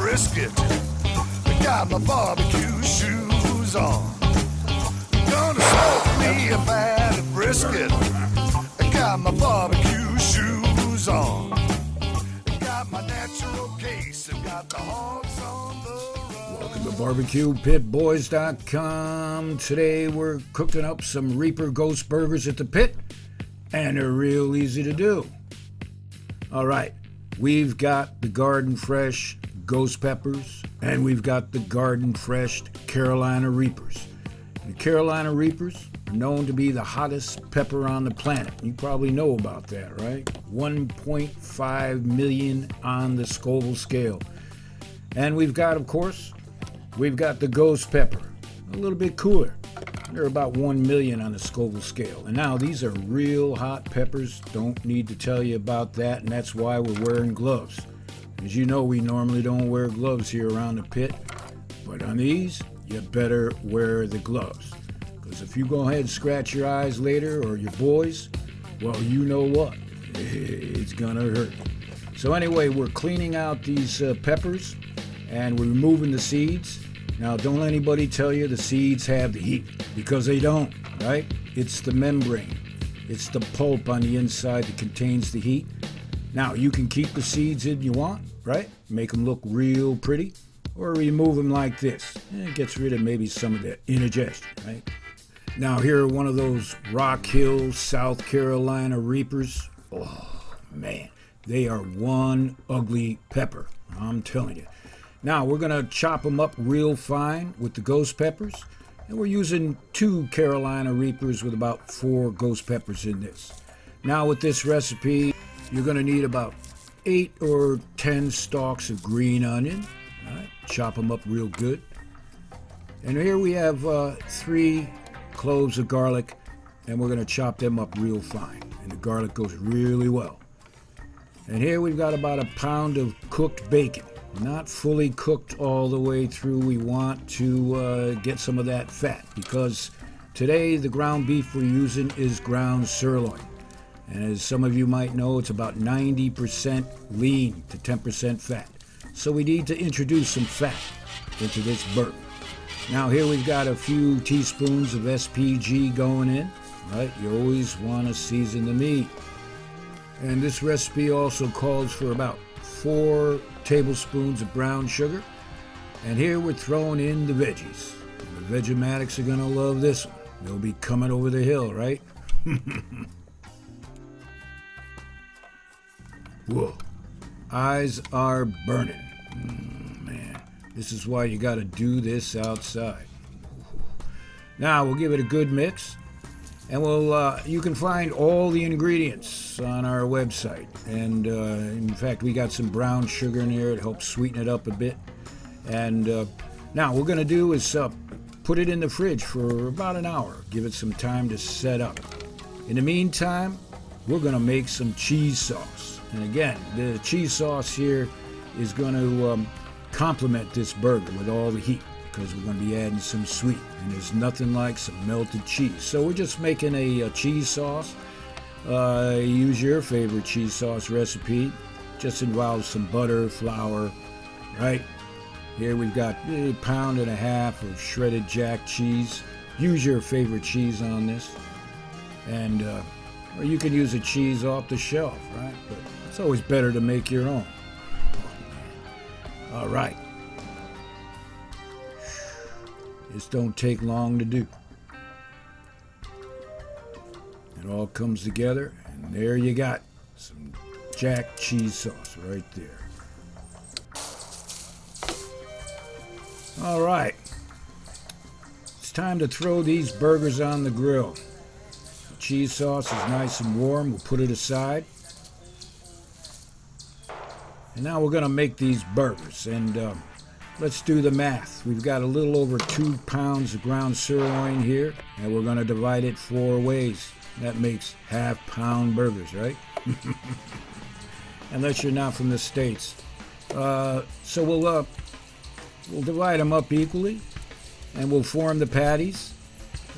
brisket. I got my barbecue shoes on. Gonna smoke me a fat brisket. I got my barbecue shoes on. I got my natural case. I got the hogs on the run. Welcome to BBQPitBoys.com. Today we're cooking up some Reaper Ghost Burgers at the pit, and they're real easy to do. All right, we've got the Garden Fresh Ghost Peppers, and we've got the Garden Fresh Carolina Reapers. The Carolina Reapers are known to be the hottest pepper on the planet. You probably know about that, right? 1.5 million on the Scoville scale. And we've got, of course, we've got the Ghost Pepper, a little bit cooler. They're about 1 million on the Scoville scale. And now these are real hot peppers. Don't need to tell you about that, and that's why we're wearing gloves. As you know, we normally don't wear gloves here around the pit, but on these, you better wear the gloves. Because if you go ahead and scratch your eyes later, or your boys, well, you know what? It's gonna hurt. So anyway, we're cleaning out these peppers, and we're removing the seeds. Now, don't let anybody tell you the seeds have the heat, because they don't, right? It's the membrane. It's the pulp on the inside that contains the heat. Now, you can keep the seeds in you want, right? Make them look real pretty, or remove them like this. It gets rid of maybe some of the indigestion, right? Now, here are one of those Rock Hill, South Carolina Reapers. Oh, man, they are one ugly pepper, I'm telling you. Now, we're going to chop them up real fine with the ghost peppers. And we're using 2 Carolina Reapers with about 4 ghost peppers in this. Now, with this recipe, you're going to need about 8 or 10 stalks of green onion. All right, chop them up real good. And here we have 3 cloves of garlic, and we're going to chop them up real fine. And the garlic goes really well. And here we've got about a pound of cooked bacon. Not fully cooked all the way through. We want to get some of that fat, because today the ground beef we're using is ground sirloin. And as some of you might know, it's about 90% lean to 10% fat. So we need to introduce some fat into this burger. Now here we've got a few teaspoons of SPG going in, right? You always want to season the meat. And this recipe also calls for about 4 tablespoons of brown sugar. And here we're throwing in the veggies. The Vegematics are gonna love this one. They'll be coming over the hill, right? Whoa, eyes are burning. Man, this is why you gotta do this outside. Now we'll give it a good mix. And you can find all the ingredients on our website. And in fact, we got some brown sugar in here. It helps sweeten it up a bit. And now what we're going to do is put it in the fridge for about an hour. Give it some time to set up. In the meantime, we're going to make some cheese sauce. And again, the cheese sauce here is going to complement this burger with all the heat, because we're going to be adding some sweet, and there's nothing like some melted cheese. So we're just making a cheese sauce. Use your favorite cheese sauce recipe. Just involves some butter, flour, right? Here we've got a pound and a half of shredded jack cheese. Use your favorite cheese on this. And or you can use a cheese off the shelf, right? But it's always better to make your own. All right. This don't take long to do. It all comes together, and there you got some jack cheese sauce right there. All right. It's time to throw these burgers on the grill. The cheese sauce is nice and warm. We'll put it aside. And now we're going to make these burgers. And let's do the math. We've got a little over 2 pounds of ground sirloin here, and we're going to divide it 4 ways. That makes half-pound burgers, right? Unless you're not from the States. So we'll divide them up equally, and we'll form the patties.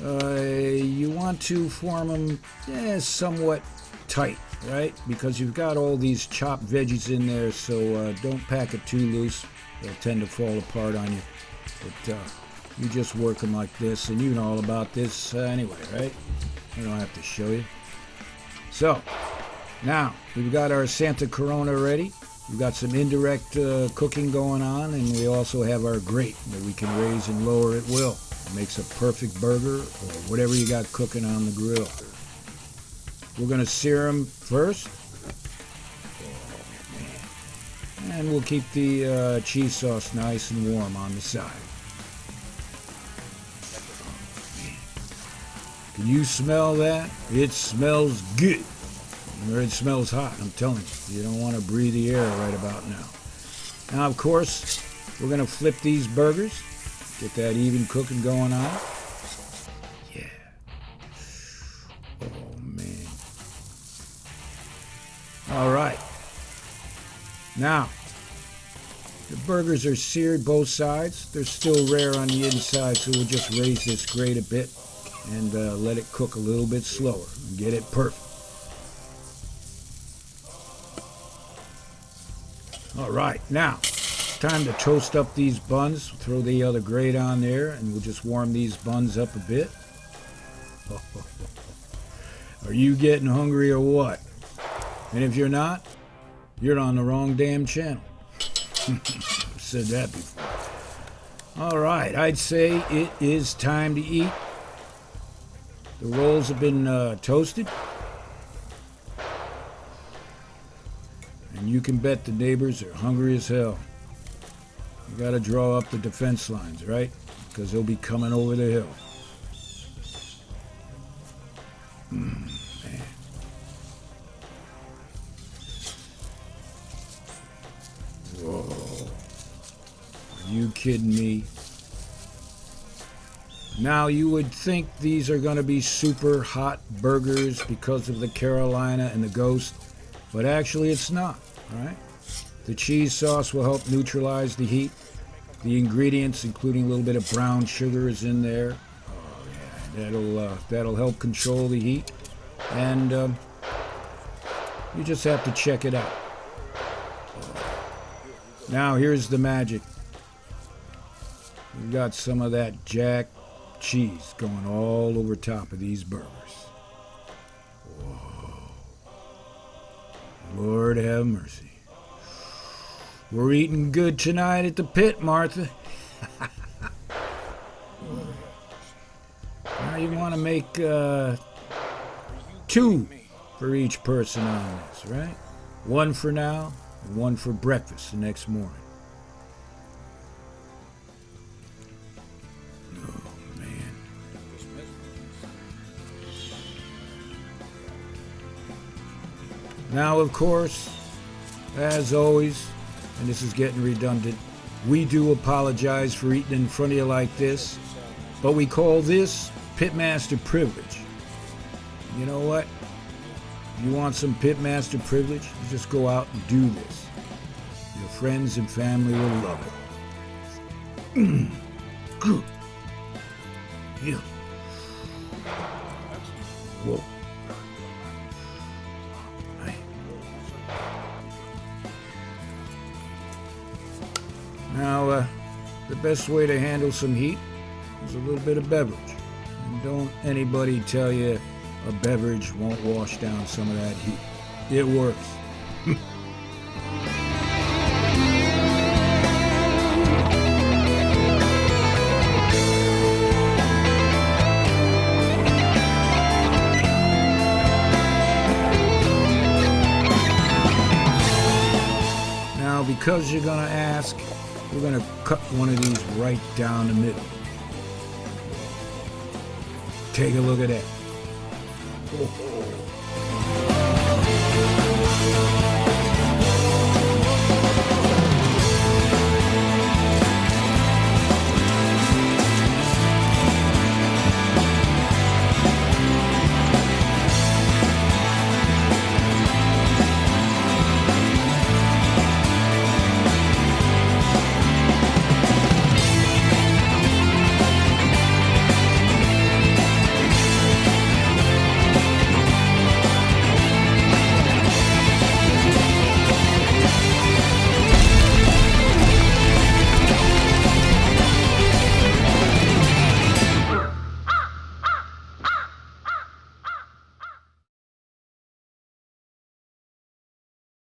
You want to form them somewhat tight, right? Because you've got all these chopped veggies in there, so don't pack it too loose. They'll tend to fall apart on you. But you just work them like this, and you know all about this anyway, right? I don't have to show you. So, now, we've got our Santa Corona ready. We've got some indirect cooking going on, and we also have our grate that we can raise and lower at will. It makes a perfect burger or whatever you got cooking on the grill. We're going to sear them first. And we'll keep the cheese sauce nice and warm on the side. Can you smell that? It smells good. Or it smells hot, I'm telling you. You don't want to breathe the air right about now. Now, of course, we're going to flip these burgers. Get that even cooking going on. Yeah. Oh, man. All right. Now, the burgers are seared both sides. They're still rare on the inside, so we'll just raise this grate a bit and let it cook a little bit slower and get it perfect. All right, now, time to toast up these buns. Throw the other grate on there, and we'll just warm these buns up a bit. Are you getting hungry or what? And if you're not, you're on the wrong damn channel. I've said that before. All right, I'd say it is time to eat. The rolls have been toasted. And you can bet the neighbors are hungry as hell. You gotta draw up the defense lines, right? Because they'll be coming over the hill. Man. Whoa. Are you kidding me? Now, you would think these are going to be super hot burgers because of the Carolina and the Ghost, but actually it's not, all right? The cheese sauce will help neutralize the heat. The ingredients, including a little bit of brown sugar, is in there. Oh, yeah, that'll help control the heat. And you just have to check it out. Now, here's the magic. We've got some of that Jack cheese going all over top of these burgers. Whoa. Lord have mercy. We're eating good tonight at the pit, Martha. Now you want to make 2 for each person on this, right? 1 for now, and 1 for breakfast the next morning. Now, of course, as always, and this is getting redundant, we do apologize for eating in front of you like this, but we call this Pitmaster privilege. You know what? If you want some Pitmaster privilege, you just go out and do this. Your friends and family will love it. Good. Yeah. Whoa. Now, the best way to handle some heat is a little bit of beverage. And don't anybody tell you a beverage won't wash down some of that heat. It works. Now, because you're going to ask, we're going to cut one of these right down the middle. Take a look at that. Oh.